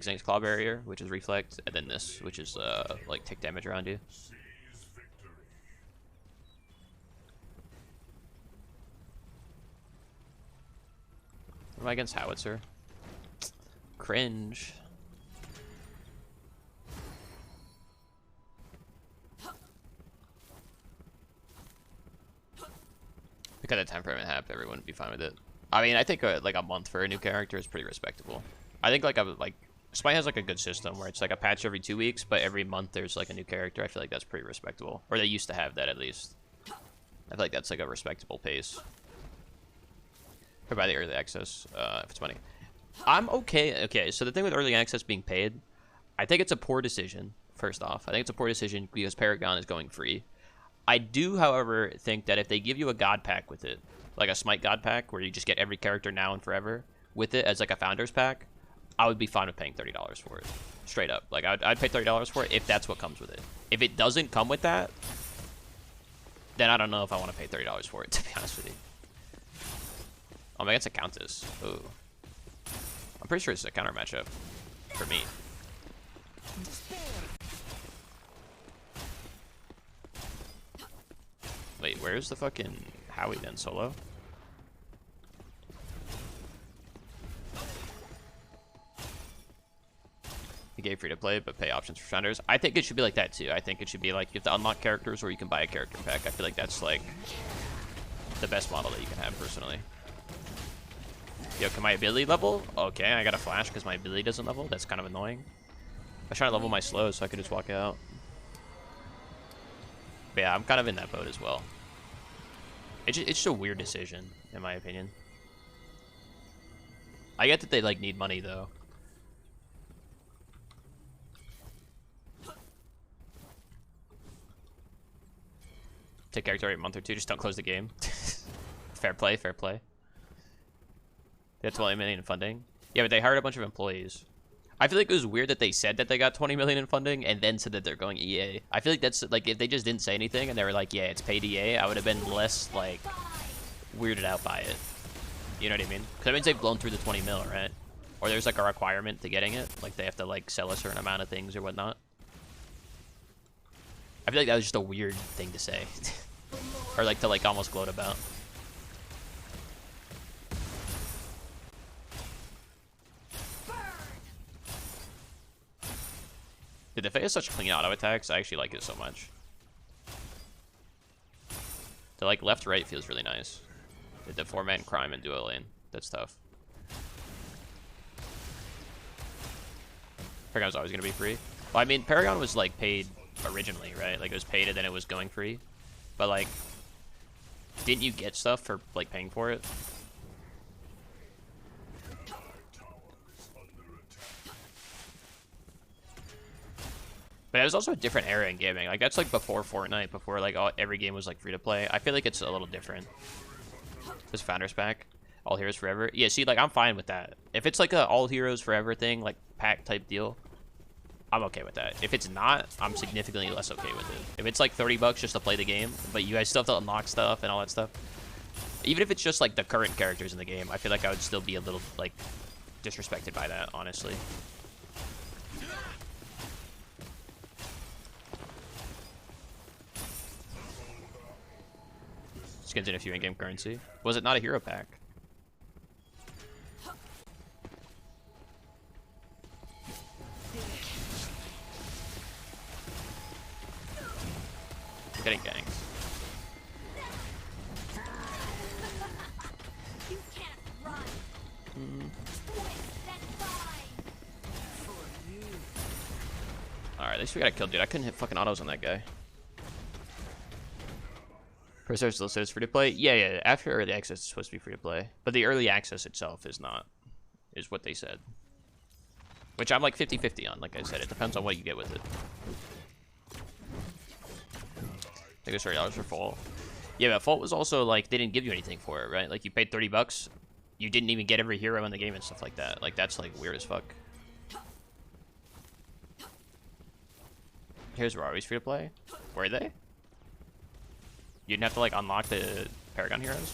Zing's Claw Barrier, which is Reflect, and then this, which is like take damage around you. What am I against Howitzer? Cringe. Because of temperament hap, everyone would be fine with it. I mean, I think like a month for a new character is pretty respectable. I think like Smite has like a good system where it's like a patch every 2 weeks, but every month there's like a new character. I feel like that's pretty respectable, or they used to have that at least. I feel like that's like a respectable pace. Or by the early access, if it's money. I'm okay. Okay, so the thing with early access being paid, I think it's a poor decision. First off, I think it's a poor decision because Paragon is going free. I do, however, think that if they give you a god pack with it, like a Smite god pack, where you just get every character now and forever with it as like a founders pack, I would be fine with paying $30 for it. Straight up. Like, I'd pay $30 for it if that's what comes with it. If it doesn't come with that, then I don't know if I want to pay $30 for it, to be honest with you. Oh, my, that's a Countess. Ooh. I'm pretty sure it's a counter matchup for me. Wait, where's the fucking Howie then, solo? He gave free to play, but pay options for founders. I think it should be like that too. I think it should be like you have to unlock characters or you can buy a character pack. I feel like that's like the best model that you can have personally. Yo, can my ability level? Okay, I got a flash because my ability doesn't level. That's kind of annoying. I was trying to level my slow so I could just walk out. But yeah, I'm kind of in that boat as well. It's just a weird decision, in my opinion. I get that they like need money though. Take character every month or two, just don't close the game. Fair play, fair play. That's 20 million in funding. Yeah, but they hired a bunch of employees. I feel like it was weird that they said that they got 20 million in funding and then said that they're going EA. I feel like that's like if they just didn't say anything and they were like, yeah, it's paid EA, I would have been less like weirded out by it. You know what I mean? Because that means they've blown through the 20 mil, right? Or there's like a requirement to getting it, like they have to like sell a certain amount of things or whatnot. I feel like that was just a weird thing to say, or like to like almost gloat about. Dude, the Fey has such clean auto attacks. I actually like it so much. The like left-right feels really nice. The 4-man crime and duo lane. That's tough. Paragon's always gonna be free. Well, I mean, Paragon was like paid originally, right? Like it was paid and then it was going free. But like, didn't you get stuff for like paying for it? But it was also a different era in gaming. Like that's like before Fortnite, before like every game was like free to play. I feel like it's a little different. This Founders pack, all heroes forever. Yeah, see, like I'm fine with that. If it's like a all heroes forever thing, like pack type deal, I'm okay with that. If it's not, I'm significantly less okay with it. If it's like $30 just to play the game, but you guys still have to unlock stuff and all that stuff. Even if it's just like the current characters in the game, I feel like I would still be a little like disrespected by that, honestly. Skins in a few in-game currency. Was it not a hero pack? I'm getting gangs. Alright, at least we got a kill, dude. I couldn't hit fucking autos on that guy. First still says free to play. Yeah. After early access, it's supposed to be free to play, but the early access itself is not, is what they said. Which I'm like 50-50 on. Like I said, it depends on what you get with it. I think it's $30 for Fault. Yeah, but Fault was also like they didn't give you anything for it, right? Like you paid $30, you didn't even get every hero in the game and stuff like that. Like that's like weird as fuck. Here's where always free to play. Were they? You didn't have to like unlock the Paragon heroes.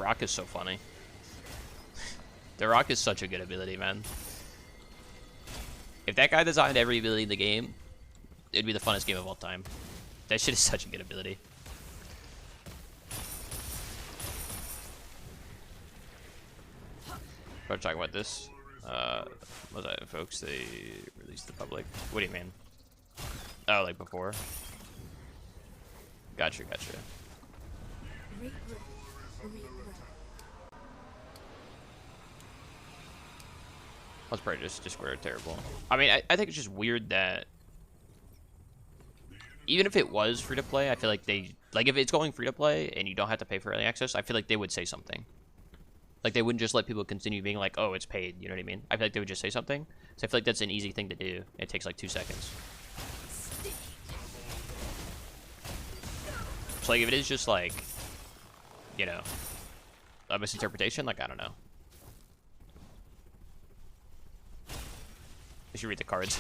Rock is so funny. The Rock is such a good ability, man. If that guy designed every ability in the game, it'd be the funnest game of all time. That shit is such a good ability. We're talking about this. What was that, folks? They released the public. What do you mean? Oh, like before? Gotcha. That's probably just weird, terrible. I mean, I think it's just weird that even if it was free to play, I feel like if it's going free to play and you don't have to pay for early access, I feel like they would say something. Like they wouldn't just let people continue being like, oh, it's paid. You know what I mean? I feel like they would just say something. So I feel like that's an easy thing to do. It takes like 2 seconds. So like if it is just like, you know, a misinterpretation, like I don't know. You should read the cards.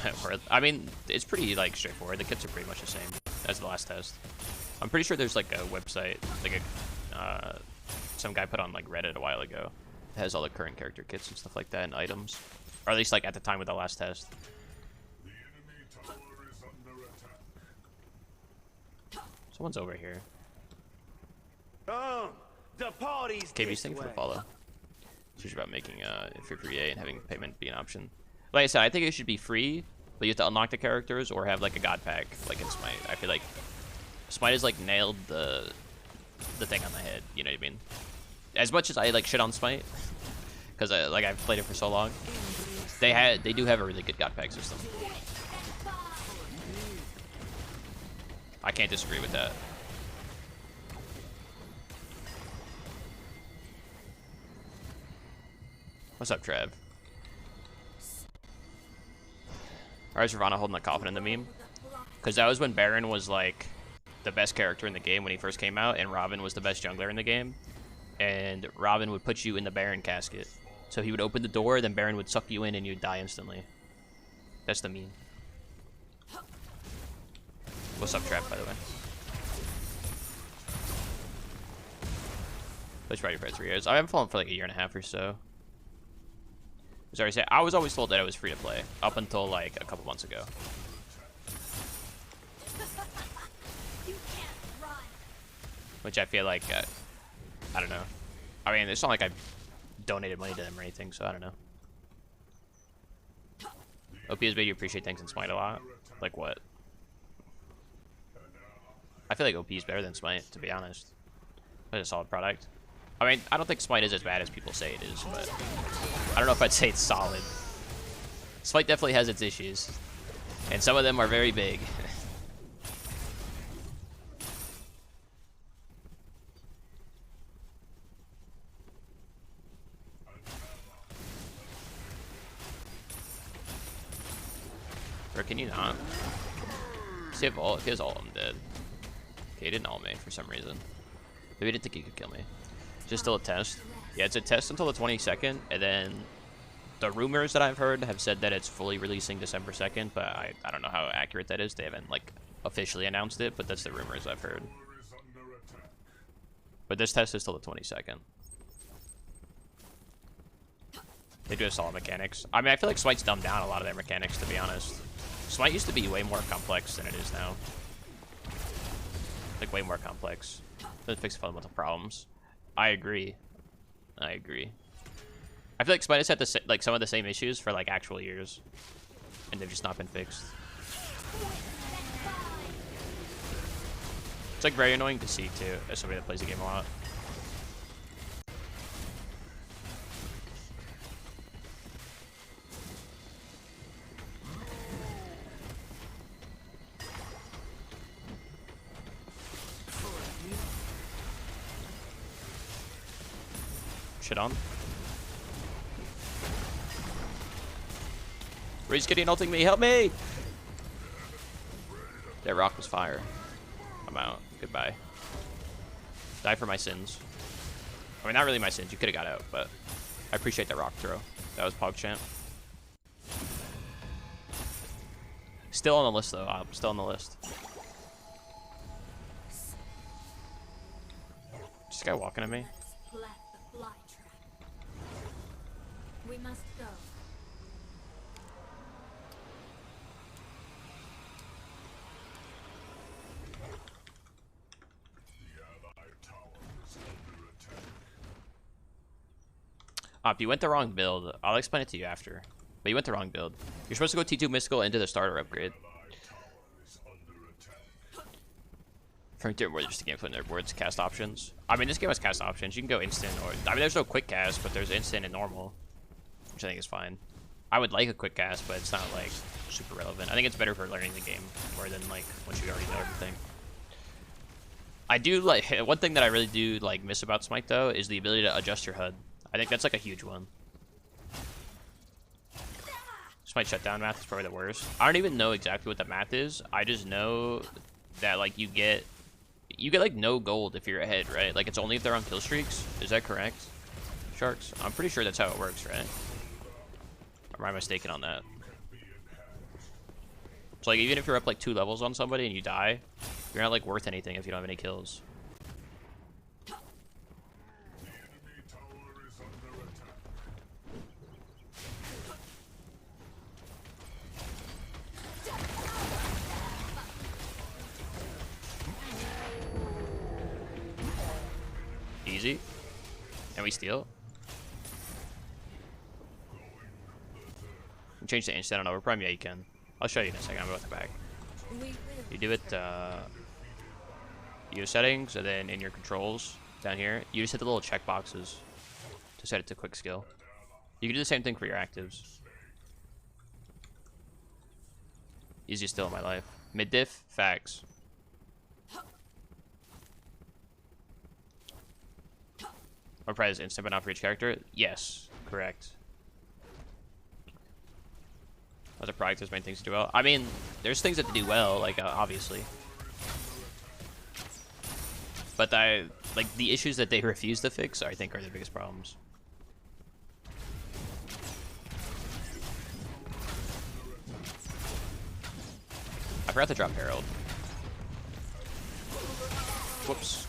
I mean, it's pretty like straightforward. The kits are pretty much the same as the last test. I'm pretty sure there's like a website, like a some guy put on like Reddit a while ago. It has all the current character kits and stuff like that and items, or at least like at the time of the last test. Someone's over here. The party's KB's thank you for the follow. It's usually about making free and having payment be an option. Like I said, I think it should be free, but you have to unlock the characters or have like a god pack, like in Smite. I feel like Smite has like nailed the thing on the head. You know what I mean? As much as I like shit on Smite, because like I've played it for so long, they do have a really good god pack system. I can't disagree with that. What's up, Trev? Alright, Ravana holding the coffin in the meme. Because that was when Baron was like the best character in the game when he first came out, and Robin was the best jungler in the game. And Robin would put you in the Baron casket. So he would open the door, then Baron would suck you in and you'd die instantly. That's the meme. What's up, Trap, by the way? Let's ride for 3 years. I haven't fallen for like a 1.5 years or so. Sorry, I was always told that it was free to play up until like a couple months ago. Which I feel like, I don't know. I mean, it's not like I donated money to them or anything, so I don't know. OP has made you appreciate things in Smite a lot. Like what? I feel like OP is better than Smite, to be honest. It's a solid product. I mean, I don't think Smite is as bad as people say it is, but I don't know if I'd say it's solid. Smite definitely has its issues, and some of them are very big. Or can you not? Does he have ult? If he has ult, I'm dead. Okay, he didn't ult me for some reason. Maybe he didn't think he could kill me. Just still a test. Yeah, it's a test until the 22nd, and then the rumors that I've heard have said that it's fully releasing December 2nd, but I don't know how accurate that is. They haven't like officially announced it, but that's the rumors I've heard. But this test is till the 22nd. They do have solid mechanics. I mean, I feel like Smite's dumbed down a lot of their mechanics, to be honest. Smite used to be way more complex than it is now. Like, way more complex. Doesn't fix fundamental problems. I agree. I agree. I feel like Smite has had like some of the same issues for like actual years, and they've just not been fixed. It's like very annoying to see too, as somebody that plays the game a lot. Shit on. Ray's getting ulting me. Help me! That rock was fire. I'm out. Goodbye. Die for my sins. I mean, not really my sins. You could have got out, but I appreciate that rock throw. That was PogChamp. Still on the list, though. I'm still on the list. Is this guy walking at me? Op, you went the wrong build. I'll explain it to you after. But you went the wrong build. You're supposed to go T2 Mystical into the starter upgrade. From where just the game put in their words, cast options. I mean, this game has cast options. You can go instant, or I mean, there's no quick cast, but there's instant and normal, which I think is fine. I would like a quick cast, but it's not like super relevant. I think it's better for learning the game more than like once you already know everything. I do like one thing that I really do like miss about Smite though is the ability to adjust your HUD. I think that's like a huge one. Smite shutdown math is probably the worst. I don't even know exactly what the math is. I just know that like you get like no gold if you're ahead, right? Like it's only if they're on kill streaks. Is that correct, Sharks? I'm pretty sure that's how it works, right? Or am I mistaken on that? So like even if you're up like 2 levels on somebody and you die, you're not like worth anything if you don't have any kills. Easy. And we steal. You change the instant on Overprime? Yeah, you can. I'll show you in a second. I'm about to back. You do it, use settings, and then in your controls down here, you just hit the little check boxes to set it to quick skill. You can do the same thing for your actives. Easiest still in my life. Mid diff, facts. Overprime is instant but not for each character? Yes, correct. Other products, there's many things to do well. I mean, there's things that they do well, like obviously. But like the issues that they refuse to fix, I think, are the biggest problems. I forgot to drop Herald. Whoops.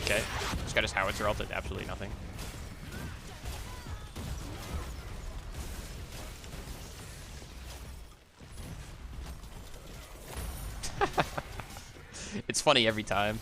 Okay, just got his howitzer ult at absolutely nothing. It's funny every time.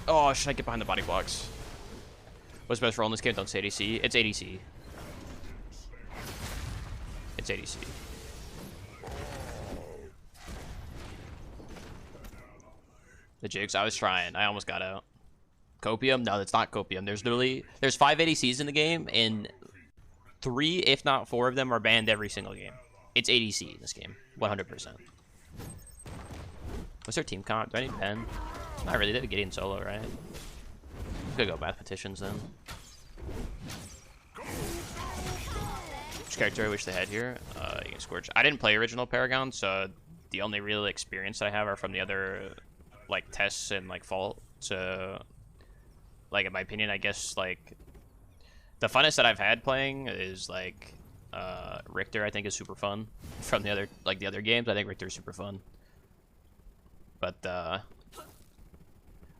Oh, should I get behind the body blocks? What's best role in this game? Don't say ADC. It's ADC. It's ADC. The jigs, I was trying. I almost got out. Copium? No, that's not Copium. There's 5 ADCs in the game, and 3, if not 4 of them are banned every single game. It's ADC in this game, 100%. What's their team comp? Do I need pen? Not really. They have a Gideon solo, right? Could go mathematicians then. Which character I wish they had here? You can Scorch. I didn't play original Paragon, so the only real experience I have are from the other like tests and like Fault. So like in my opinion, I guess like the funnest that I've had playing is like Richter. I think is super fun from the other games. I think Richter's super fun, but I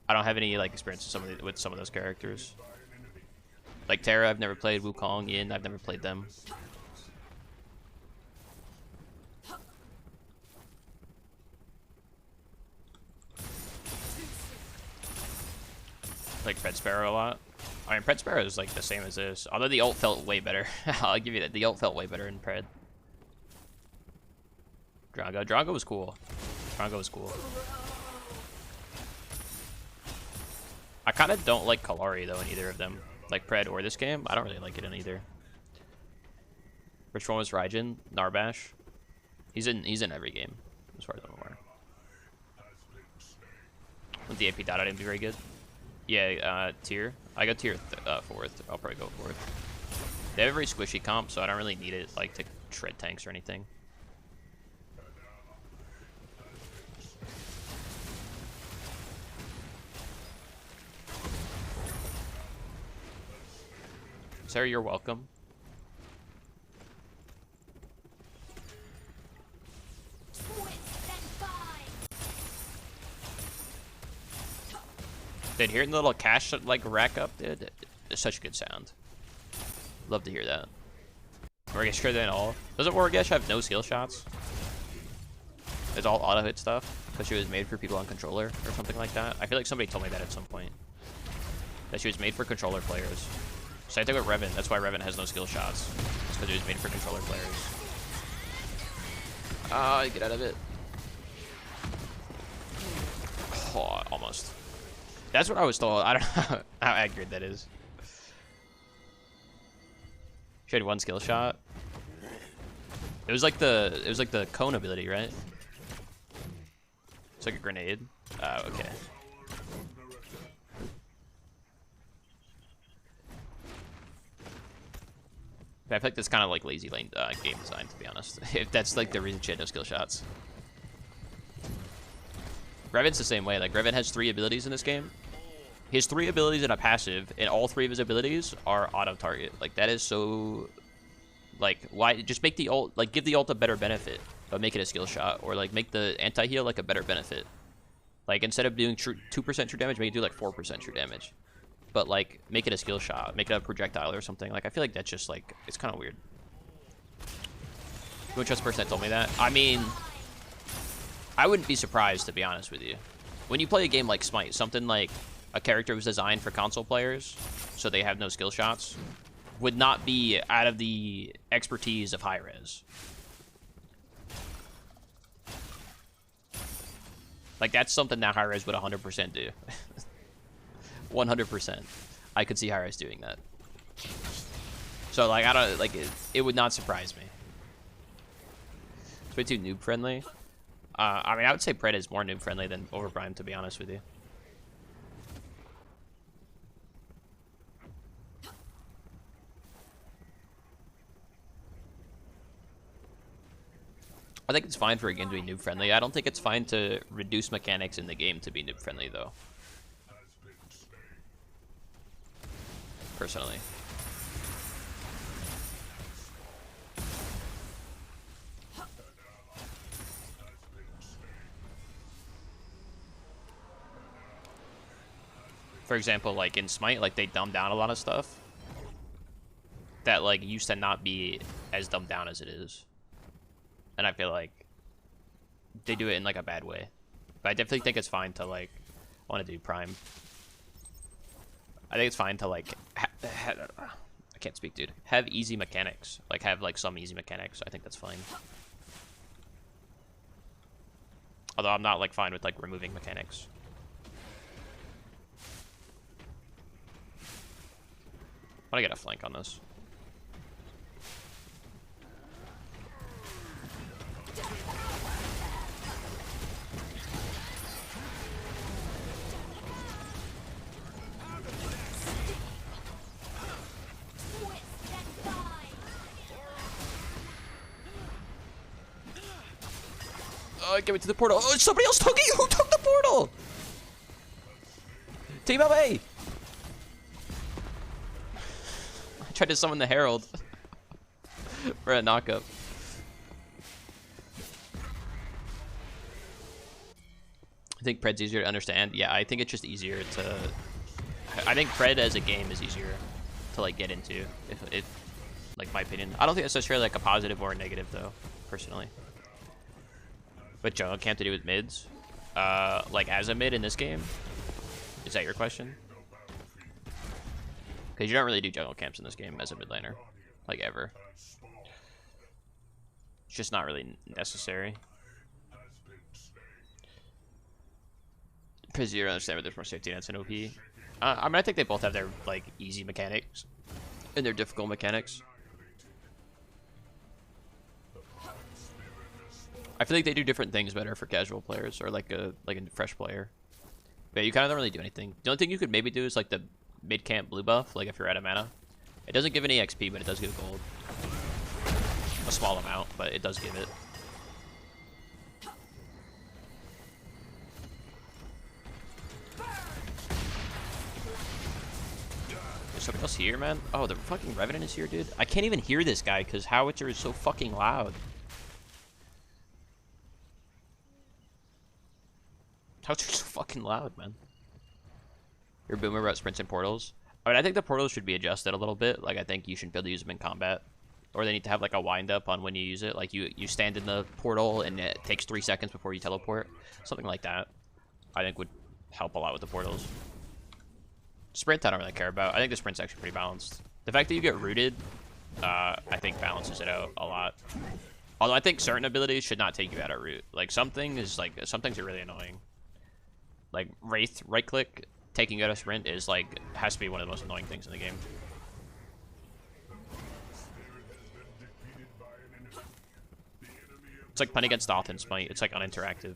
don't have any like experience with some of those characters. Like Terra, I've never played. Wukong, Yin, I've never played them. Like Pred Sparrow a lot. I mean, Pred Sparrow is like the same as this, although the ult felt way better. I'll give you that. The ult felt way better in Pred. Drago was cool. Drago was cool. I kind of don't like Kalari though in either of them, like Pred or this game. I don't really like it in either. Which one was Raijin? Narbash. He's in every game, as far as I'm aware. With the AP dot, I didn't do very good. Yeah, tier. I got tier 4th. I'll probably go 4th. They have a very squishy comp, so I don't really need it like to shred tanks or anything. Sarah, you're welcome. Dude, hearing the little cash like rack up, dude, it's such a good sound. Love to hear that. Wargesh crazy than all. Doesn't Wargesh have no skill shots? It's all auto hit stuff because she was made for people on controller or something like that. I feel like somebody told me that at some point. That she was made for controller players. Same thing with Revan. That's why Revan has no skill shots. It's because he was made for controller players. Ah, get out of it. Oh, almost. That's what I was told. I don't know how accurate that is. She had one skill shot. It was like the cone ability, right? It's like a grenade. Okay. I feel like that's kind of like lazy lane game design, to be honest. If that's like the reason she had no skill shots. Revan's the same way. Like, Revan has 3 abilities in this game. He has 3 abilities and a passive, and all 3 of his abilities are auto-target. Like, that is so... Like, why... Just make the ult... Like, give the ult a better benefit, but make it a skill shot. Or, like, make the anti-heal, like, a better benefit. Like, instead of doing 2% true damage, make it do, like, 4% true damage. But, like, make it a skill shot. Make it a projectile or something. Like, I feel like that's just, like... It's kind of weird. You would trust the person that told me that? I mean... I wouldn't be surprised, to be honest with you. When you play a game like Smite, something like a character was designed for console players, so they have no skill shots, would not be out of the expertise of high res. Like, that's something that high res would 100% do. 100%. I could see high res doing that. So, like, I don't, like, it would not surprise me. It's way too noob friendly. I mean, I would say Pred is more noob friendly than Overprime, to be honest with you. I think it's fine for a game to be noob friendly. I don't think it's fine to reduce mechanics in the game to be noob friendly, though. Personally. For example, like in Smite, like they dumb down a lot of stuff that like used to not be as dumbed down as it is. And I feel like they do it in like a bad way. But I definitely think it's fine to like want to do Prime. I think it's fine to like I can't speak, dude. Have easy mechanics. Like have like some easy mechanics. I think that's fine. Although I'm not like fine with like removing mechanics. I want to get a flank on this. Get me to the portal. Oh, somebody else took it. Who took the portal? Team up A. I tried to summon the Herald for a knockup. I think Pred's easier to understand. Yeah, I think it's just easier to... I think Pred as a game is easier to like get into, if like my opinion. I don't think it's necessarily like a positive or a negative though, personally. But jungle camp to do with mids? Like as a mid in this game? Is that your question? Because you don't really do jungle camps in this game as a mid laner. Like ever. It's just not really necessary. Because you don't understand where there's more safety nets in OP. I mean, I think they both have their like easy mechanics and their difficult mechanics. I feel like they do different things better for casual players or like a fresh player. But you kind of don't really do anything. The only thing you could maybe do is like the mid camp blue buff, like if you're out of mana. It doesn't give any XP, but it does give gold. A small amount, but it does give it. There's somebody else here, man. Oh, the fucking Revenant is here, dude. I can't even hear this guy because Howitzer is so fucking loud. How's it so fucking loud, man? Your boomer about sprints and portals. I mean, I think the portals should be adjusted a little bit. Like, I think you should be able to use them in combat. Or they need to have, like, a wind-up on when you use it. Like, you stand in the portal, and it takes 3 seconds before you teleport. Something like that, I think, would help a lot with the portals. Sprint, I don't really care about. I think the sprint's actually pretty balanced. The fact that you get rooted, I think balances it out a lot. Although I think certain abilities should not take you out of root. Like, some things are really annoying. Like, Wraith, right-click, taking you out of sprint is, like, has to be one of the most annoying things in the game. It's like playing against Dolphin Smite. It's like uninteractive.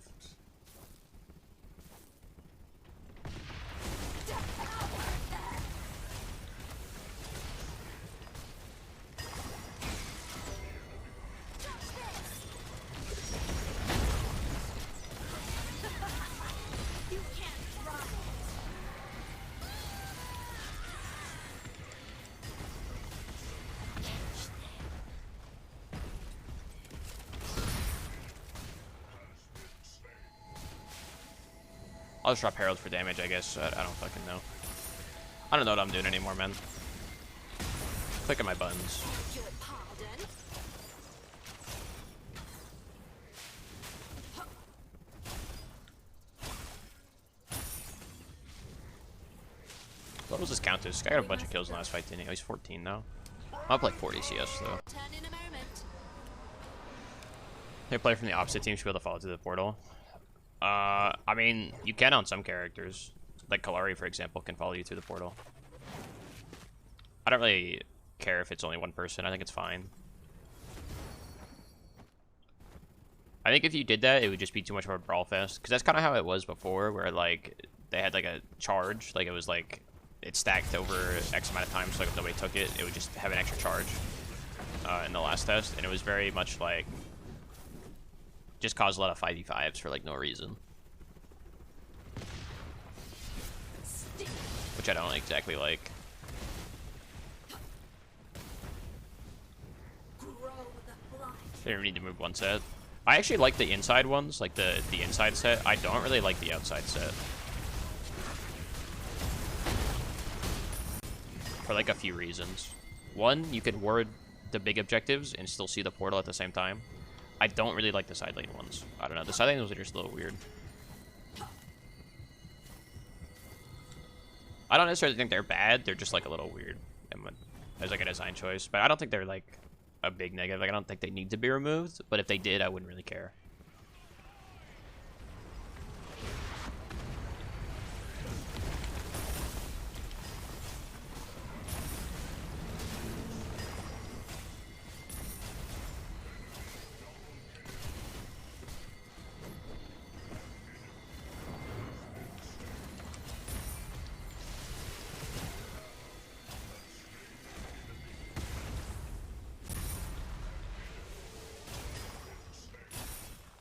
I'll just drop Herald for damage, I guess. I don't fucking know. I don't know what I'm doing anymore, man. Clicking my buttons. What was this Countess? I got a bunch of kills in the last fight, didn't he? Oh, he's 14 now. I'll play 40 CS, though. They play from the opposite team should be able to follow to the portal. I mean, you can on some characters. Like Kalari, for example, can follow you through the portal. I don't really care if it's only one person. I think it's fine. I think if you did that, it would just be too much of a brawl fest. Because that's kind of how it was before, where, like, they had, like, a charge. Like, it was, like, it stacked over X amount of times, so, like, if nobody took it, it would just have an extra charge in the last test. And it was very much, like, just caused a lot of 5v5s for, like, no reason. Which I don't exactly like. Didn't need to move one set. I actually like the inside ones, like the inside set. I don't really like the outside set. For, like, a few reasons. One, you could ward the big objectives and still see the portal at the same time. I don't really like the side lane ones. I don't know. The side lane ones are just a little weird. I don't necessarily think they're bad. They're just, like, a little weird as, like, a design choice. But I don't think they're, like, a big negative. Like, I don't think they need to be removed. But if they did, I wouldn't really care.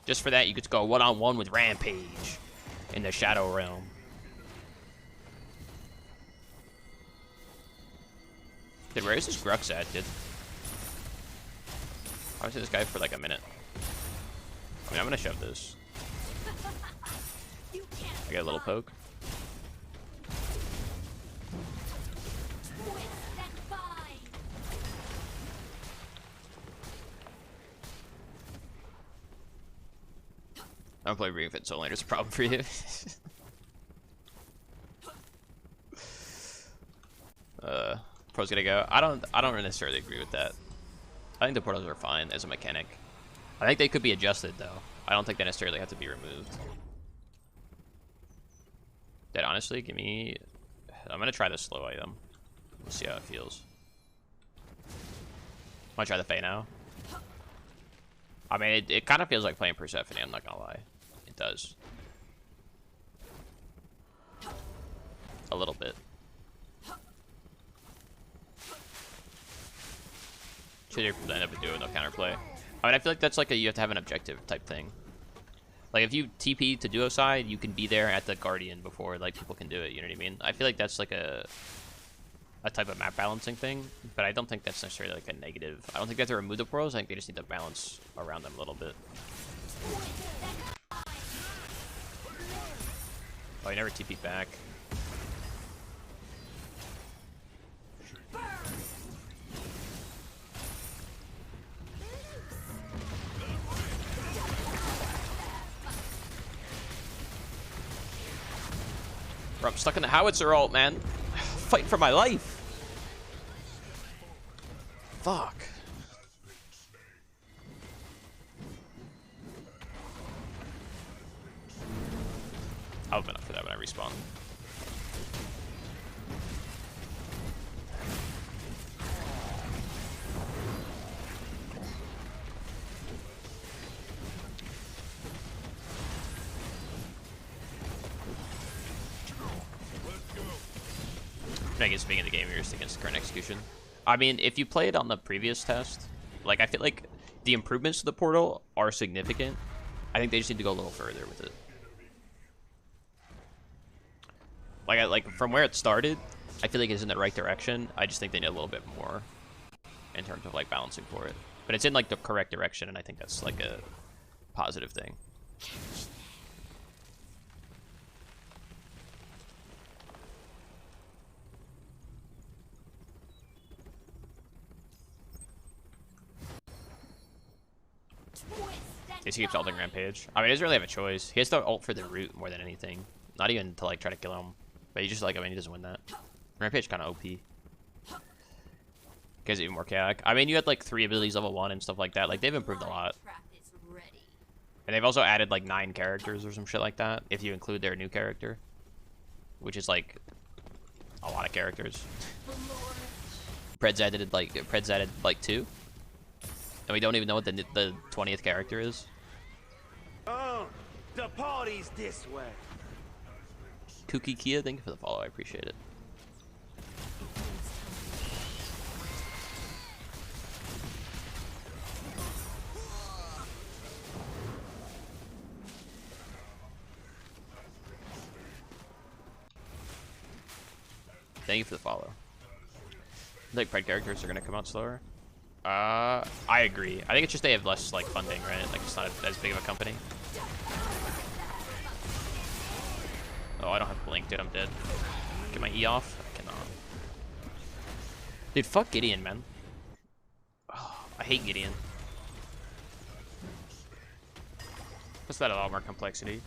Just for that, you could go one-on-one with Rampage in the Shadow Realm. Dude, where is this Grux at, dude? I was in this guy for like a minute. I mean, I'm gonna shove this. I get a little poke. I don't play Ring Fit Soul Lane, it's a problem for you. Pro's gonna go. I don't necessarily agree with that. I think the portals are fine as a mechanic. I think they could be adjusted though. I don't think they necessarily have to be removed. That honestly, give me. I'm gonna try the slow item. Let's see how it feels. Wanna try the Fey now? I mean, it kind of feels like playing Persephone, I'm not gonna lie. It does. A little bit. Should you end up doing no counterplay? I mean, I feel like that's like you have to have an objective type thing. Like, if you TP to duo side, you can be there at the Guardian before, like, people can do it, you know what I mean? I feel like that's like a type of map balancing thing, but I don't think that's necessarily like a negative. I don't think they have to remove the pros. I think they just need to balance around them a little bit. Oh, he never TP'd back. Bro, I'm stuck in the howitzer ult, man. Fighting for my life. Fuck. I'll open up for that when I respawn. I guess being in the game, you're just against current execution. I mean, if you played on the previous test, like, I feel like the improvements to the portal are significant. I think they just need to go a little further with it. Like from where it started, I feel like it's in the right direction. I just think they need a little bit more in terms of like balancing for it. But it's in like the correct direction, and I think that's like a positive thing. He keeps ulting Rampage. I mean, he doesn't really have a choice. He has to ult for the root more than anything. Not even to like try to kill him. But he just like, I mean, he doesn't win that. Rampage kind of OP. Gets even more chaotic. I mean, you had like 3 abilities level 1 and stuff like that. Like, they've improved a lot. And they've also added like 9 characters or some shit like that, if you include their new character. Which is like a lot of characters. Pred's added like 2. And we don't even know what the 20th character is. Oh, the party's this way. Kuki Kia, thank you for the follow. I appreciate it. Thank you for the follow. I think Pride characters are gonna come out slower. I agree. I think it's just they have less like funding, right? Like it's not as big of a company. Oh, I don't have Blink, dude. I'm dead. Get my E off. I cannot. Dude, fuck Gideon, man. Oh, I hate Gideon. What's that? A lot more complexity.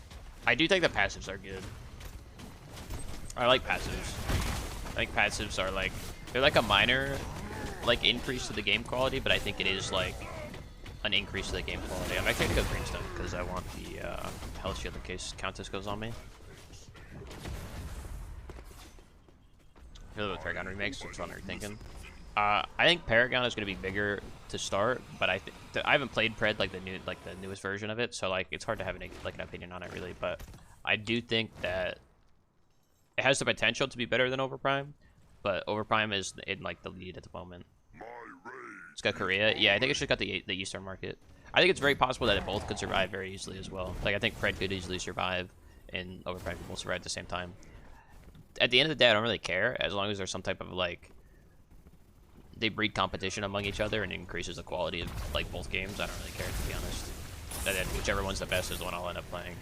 I do think the passives are good. I like passives. I think passives are like, they're like a minor like increase to the game quality, but I think it is like an increase to the game quality. I'm actually gonna go Greenstone because I want the health shield in case Countess goes on me. Really with Paragon remakes, which one are you thinking? I think Paragon is gonna be bigger to start, but I haven't played Pred like the newest version of it, so like it's hard to have an opinion on it really. But I do think that it has the potential to be better than Overprime, but Overprime is in like the lead at the moment. It's got Korea. Yeah, I think it's just got the Eastern market. I think it's very possible that it both could survive very easily as well. Like I think Pred could easily survive, and Overprime could both survive at the same time. At the end of the day, I don't really care as long as there's some type of like they breed competition among each other and increases the quality of like both games. I don't really care, to be honest. And then whichever one's the best is the one I'll end up playing.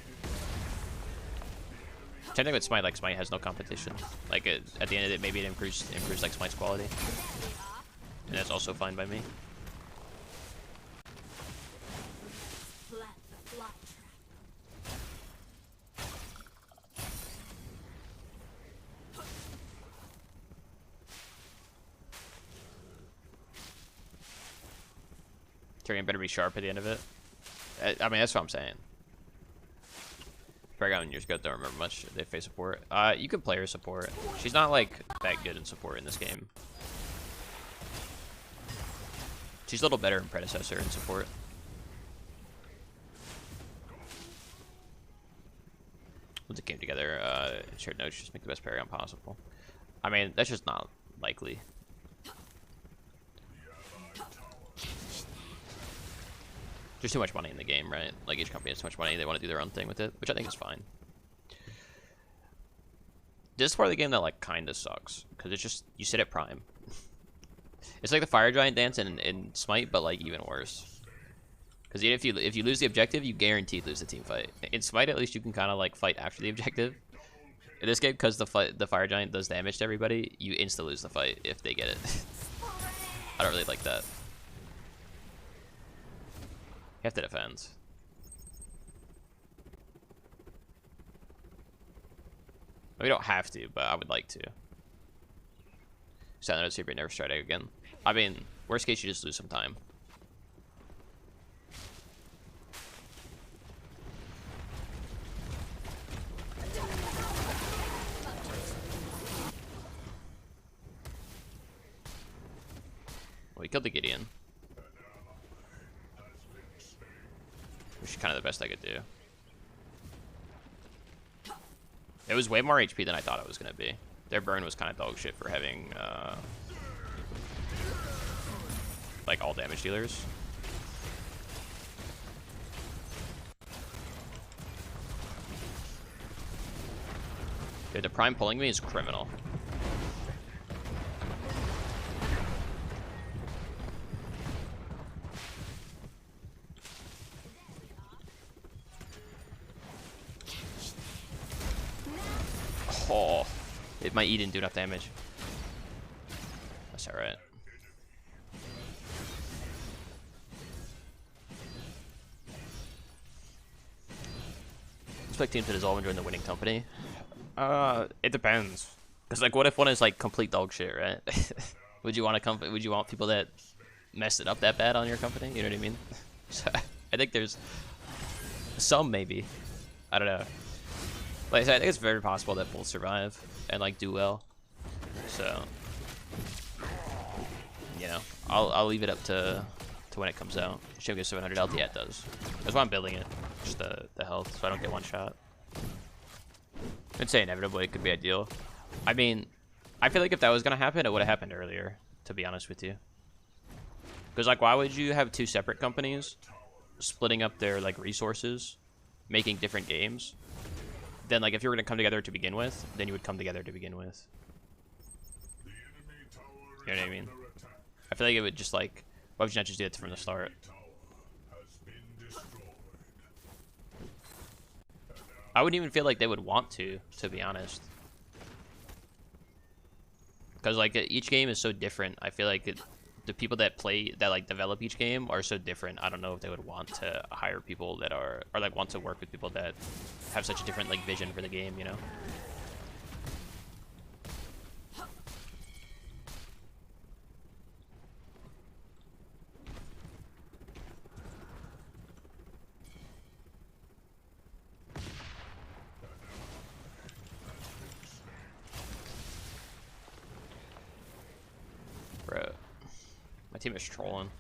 Same thing with Smite. Like Smite has no competition. Like at the end of it, maybe it improves like Smite's quality, and that's also fine by me. Paragon better be sharp at the end of it. I mean, that's what I'm saying. Paragon years ago, don't remember much. They face support. You can play her support. She's not like that good in support in this game. She's a little better in predecessor in support. Once it came together, shared notes, just make the best Paragon possible. I mean, that's just not likely. There's too much money in the game, right? Like each company has too much money, they want to do their own thing with it, which I think is fine. This is part of the game that like kinda sucks, because it's just you sit at prime. It's like the Fire Giant dance in Smite, but like even worse. Because if you lose the objective, you guaranteed lose the team fight. In Smite, at least you can kind of like fight after the objective. In this game, because the Fire Giant does damage to everybody, you insta lose the fight if they get it. I don't really like that. You have to defend. We don't have to, but I would like to. Send out a secret nerf strat again. I mean, worst case, you just lose some time. Well, he killed the Gideon. Which is kind of the best I could do. It was way more HP than I thought it was going to be. Their burn was kind of dog shit for having, like, all damage dealers. Dude, the Prime pulling me is criminal. Oh, my E didn't do enough damage. That's alright. Expect teams to dissolve and join the winning company. It depends. Cause like, what if one is like complete dog shit, right? Would you want to Would you want people that messed it up that bad on your company? You know what I mean? So, I think there's some maybe. I don't know. Like I said, I think it's very possible that both survive and like do well. So, you know, I'll leave it up to when it comes out. Should get 700 health. Yeah, it does. That's why I'm building it. Just the health, so I don't get one shot. I'd say inevitably it could be ideal. I mean, I feel like if that was gonna happen, it would have happened earlier. To be honest with you, because like, why would you have two separate companies splitting up their like resources, making different games? Then like, if you were gonna come together to begin with, then you would come together to begin with. You know what I mean? I feel like it would just like, why would you not just do it from the start? I wouldn't even feel like they would want to be honest. Because like, each game is so different. I feel like the people that like develop each game are so different. I don't know if they would want to hire people that are, or like want to work with people that have such a different like vision for the game, you know? Bro, my team is trolling.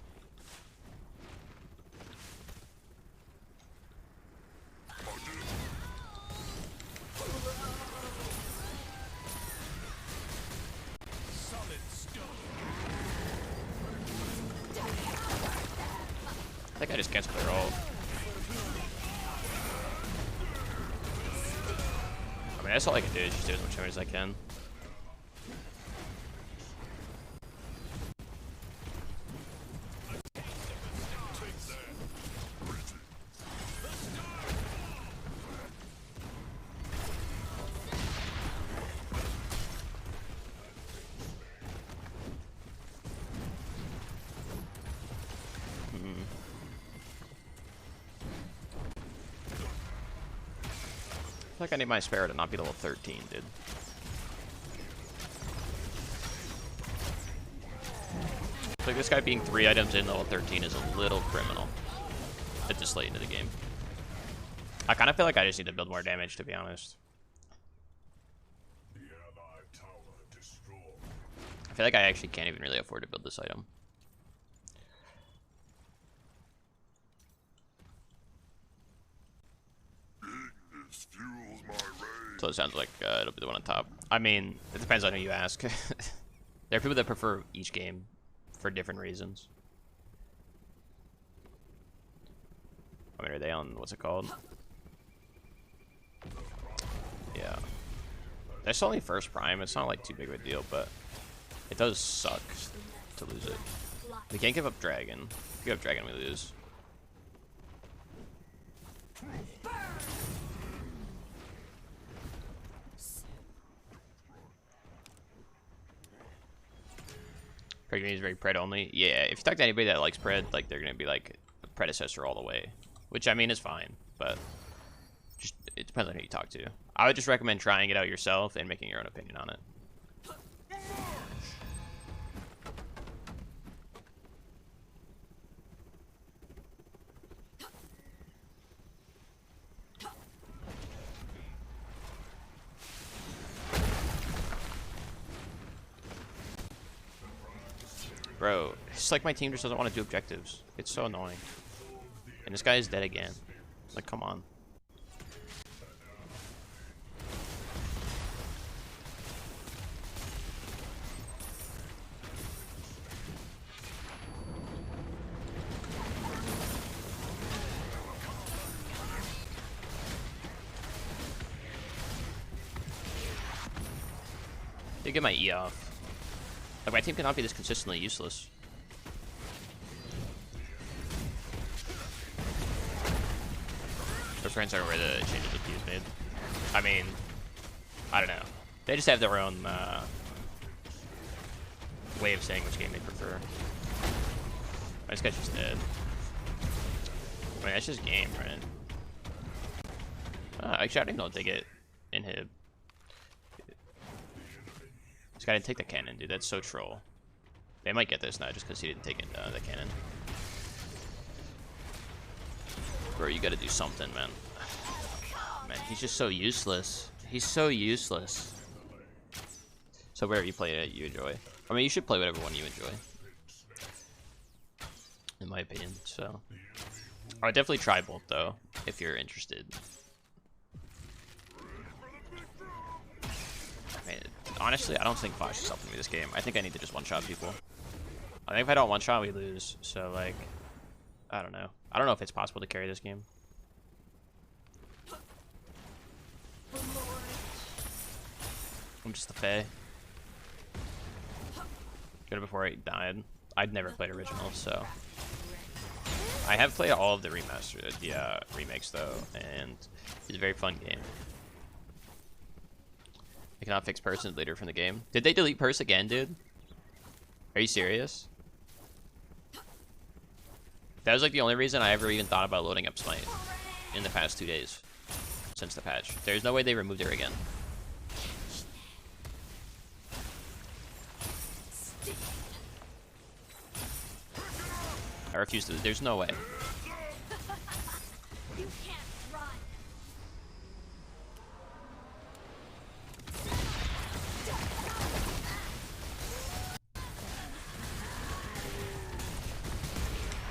I think I just canceled their ult. I mean, that's all I can do is just do as much damage as I can. I feel like I need my spare to not be level 13, dude. Like, this guy being 3 items in level 13 is a little criminal at this late into the game. I kind of feel like I just need to build more damage, to be honest. I feel like I actually can't even really afford to build this item. So it sounds like it'll be the one on top. I mean, it depends on who you ask. There are people that prefer each game for different reasons. I mean, are they on, what's it called? Yeah. That's only first prime. It's not like too big of a deal, but it does suck to lose it. We can't give up dragon. If we give up dragon, we lose. Pred is very Pred only. Yeah, if you talk to anybody that likes Pred, like, they're gonna be like predecessor all the way, which I mean is fine, but Just it depends on who you talk to. I would just recommend trying it out yourself and making your own opinion on it. Bro, it's like my team just doesn't want to do objectives. It's so annoying. And this guy is dead again. Like, come on. They get my E off. Like, my team cannot be this consistently useless. Their friends aren't where the changes of keys made. I mean, I don't know. They just have their own way of saying which game they prefer. This guy's just dead. I mean, that's just game, right? Actually, I don't even know if they get inhib. This guy didn't take the cannon, dude. That's so troll. They might get this now just because he didn't take the cannon. Bro, you gotta do something, man. Man, he's just so useless. He's so useless. So wherever you play it, you enjoy. I mean, you should play whatever one you enjoy. In my opinion, so. I would definitely try both, though, if you're interested. I mean, honestly, I don't think Flash is helping me this game. I think I need to just one-shot people. I think if I don't one-shot, we lose. So, like, I don't know. I don't know if it's possible to carry this game. I'm just a Fey. Got it before I died. I'd never played original, so. I have played all of the remastered, remakes though, and it's a very fun game. I cannot fix person later from the game. Did they delete purse again, dude? Are you serious? That was like the only reason I ever even thought about loading up Smite in the past 2 days since the patch. There's no way they removed it again. I refuse to. There's no way. You can't run.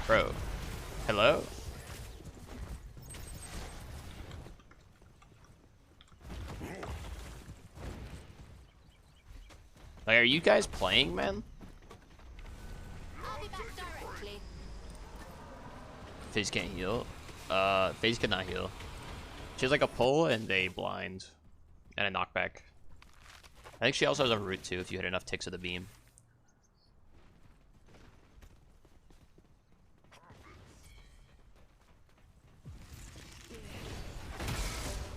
Bro. Hello? Like, are you guys playing, man? I'll be back directly. FaZe can't heal. FaZe cannot heal. She has like a pull and a blind. And a knockback. I think she also has a root too if you hit enough ticks of the beam.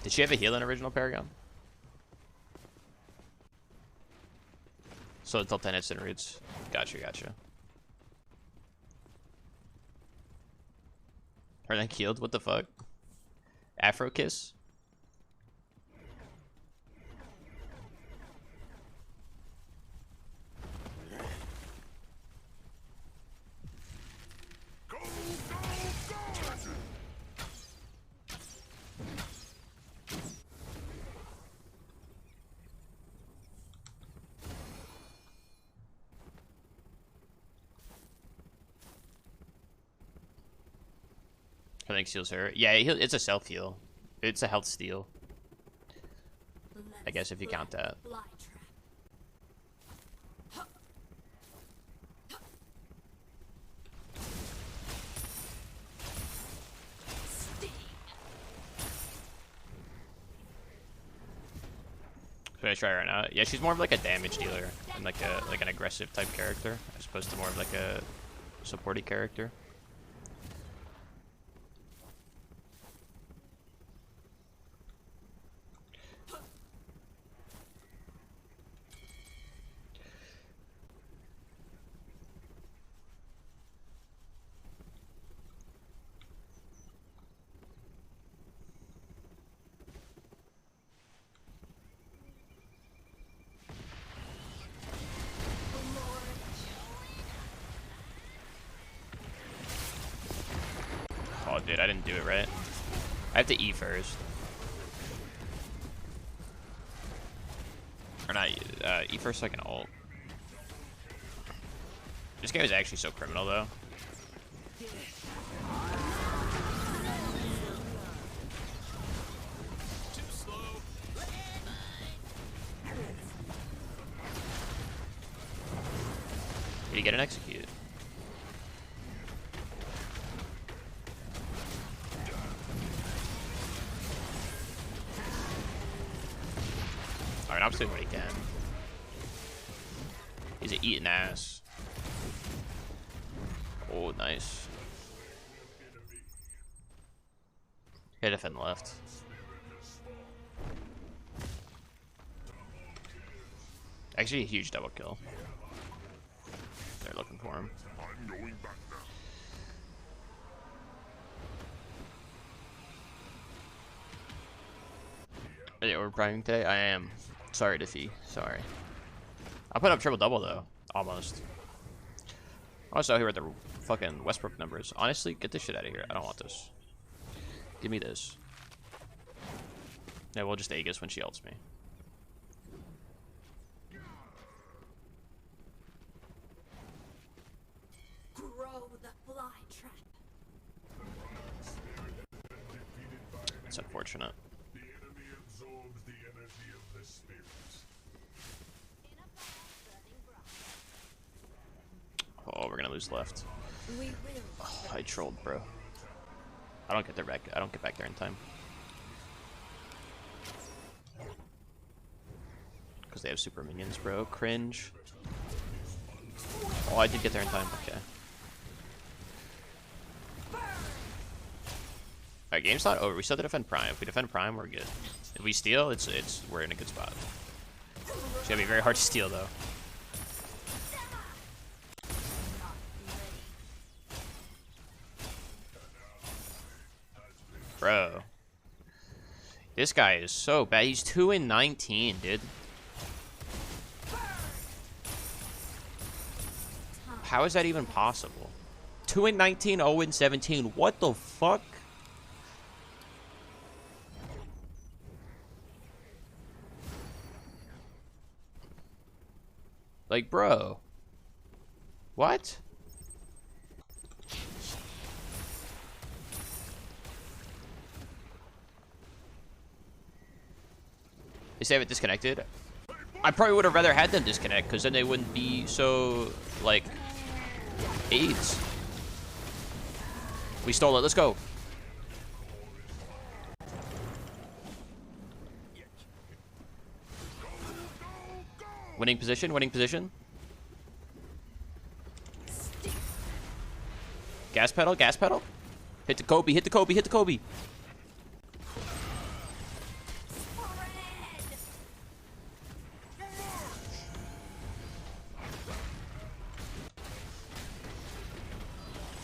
Did she have a heal in original Paragon? So until 10 hits and roots. Gotcha, gotcha. Her neck healed? What the fuck? Afro kiss? I think heals her. Yeah, it's a self heal. It's a health steal. I guess if you count that. Should I try her now? Yeah, she's more of like a damage dealer and like an aggressive type character as opposed to more of like a supporty character. dude, I didn't do it right. I have to E first. Or not, E first so I can ult. This game is actually so criminal, though. Did he get an execute? Alright, I'm doing what he can. He's an eating ass. Oh, nice. Hit defend left. Actually, a huge double kill. They're looking for him. I'm going back now. Are you overpriming today? I am. Sorry, Diffie. Sorry. I put up triple double though. Almost. I was out here with the fucking Westbrook numbers. Honestly, get this shit out of here. I don't want this. Give me this. Yeah, we'll just Aegis when she ults me. Grow the fly trap. It's unfortunate. The enemy absorbs the energy of the spirits. In a fire burning bright. Oh, we're gonna lose left. We will. Oh, I trolled, bro. I don't get there back. I don't get back there in time. Because they have super minions, bro. Cringe. Oh, I did get there in time. Okay. Alright, game's not over. We still have to defend Prime. If we defend Prime, we're good. If we steal, we're in a good spot. It's gonna be very hard to steal, though. Bro. This guy is so bad. He's 2-19, dude. How is that even possible? 2-19, 0-17. What the fuck? Like, bro. What? They say have it disconnected. I probably would have rather had them disconnect, because then they wouldn't be so, like, AIDS. We stole it. Let's go. Winning position. Winning position. Gas pedal. Gas pedal. Hit the Kobe. Hit the Kobe. Hit the Kobe.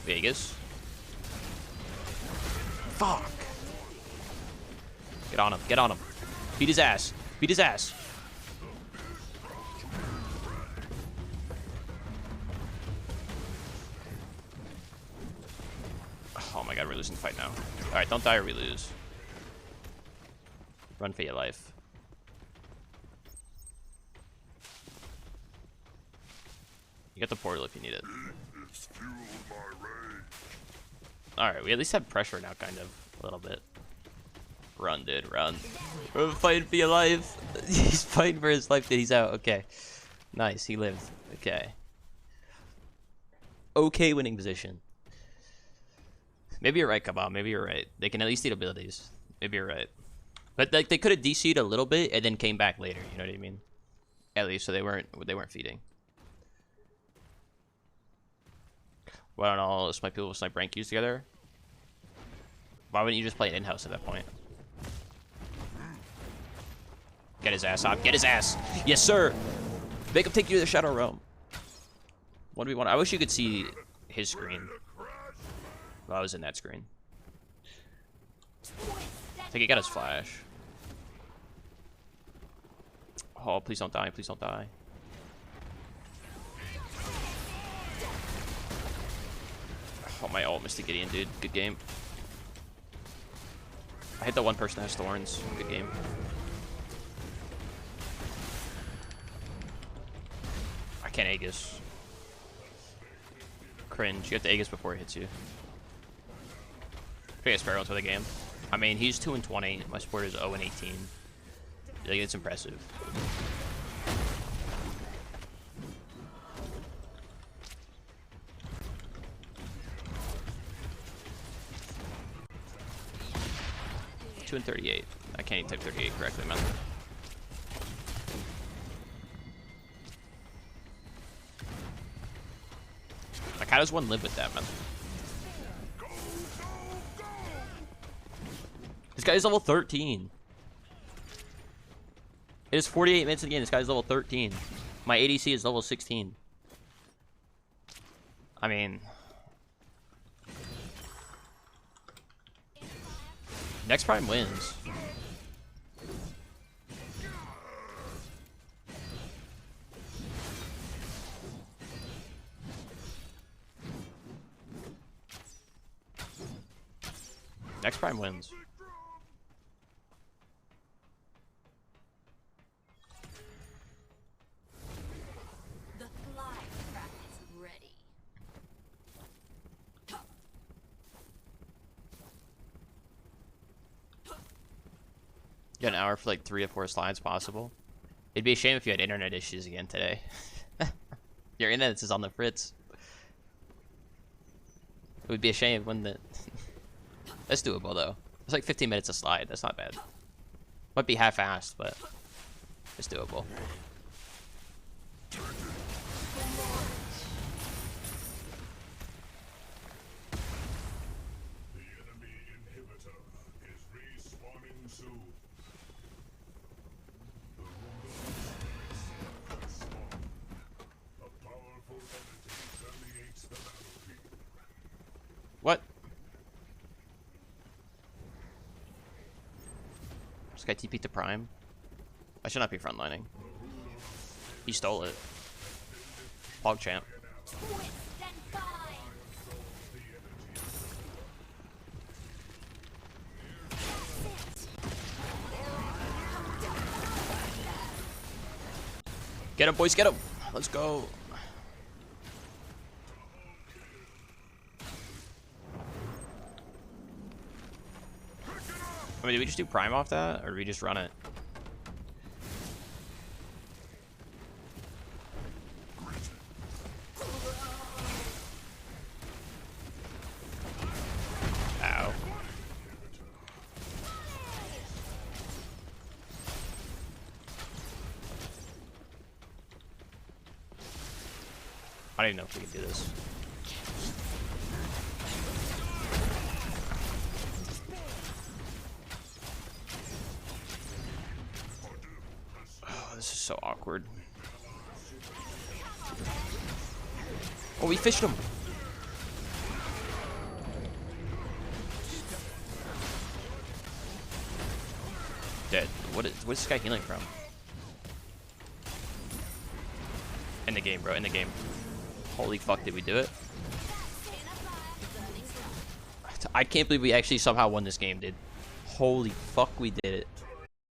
Vegas. Fuck. Get on him. Get on him. Beat his ass. Beat his ass. Oh my god, we're losing the fight now. Alright, don't die or we lose. Run for your life. You got the portal if you need it. It's fueled my rage. Alright, we at least have pressure now, kind of. A little bit. Run, dude, run. We're fighting for your life. He's fighting for his life, dude. He's out. Okay. Nice, he lived. Okay. Okay winning position. Maybe you're right, Kabal. Maybe you're right. They can at least eat abilities. Maybe you're right. But like, they could have DC'd a little bit and then came back later. You know what I mean? At least, so they weren't feeding. Why don't all snipe people snipe rank queues together? Why wouldn't you just play it in-house at that point? Get his ass off. Get his ass. Yes, sir. Make him take you to the Shadow Realm. 1v1. I wish you could see his screen. Well, I was in that screen. I think he got his flash. Oh, please don't die. Please don't die. Oh, my ult, Mr. Gideon, dude. Good game. I hit the one person that has thorns. Good game. I can't Aegis. Cringe. You have to Aegis before it hits you. I guess Paragon for the game. I mean, he's 2-20. My support is 0-18. Like, it's impressive. Two and 38. I can't even type 38 correctly, man. Like, how does one live with that, man? This guy's level 13. It is 48 minutes in the game. This guy's level 13. My ADC is level 16. I mean... Next Prime wins. Next Prime wins. The fly trap is ready. You got an hour for like 3 or 4 slides possible. It'd be a shame if you had internet issues again today. Your internet is on the fritz. It would be a shame when the... That's doable though. It's like 15 minutes a slide. That's not bad. Might be half-assed, but it's doable. The enemy inhibitor is respawning soon. The Rulers spawn. A powerful entity permeates the battlefield. What? This guy TP'd to Prime? I should not be frontlining. He stole it. PogChamp. Twist and bind. Get him, boys, get him! Let's go. I mean, did we just do Prime off that, or did we just run it? Ow. I don't even know if we can do this. Oh, this is so awkward. Oh, we fished him. Dead. What is this guy healing from? In the game, bro. In the game. Holy fuck, did we do it? I can't believe we actually somehow won this game, dude. Holy fuck, we did it.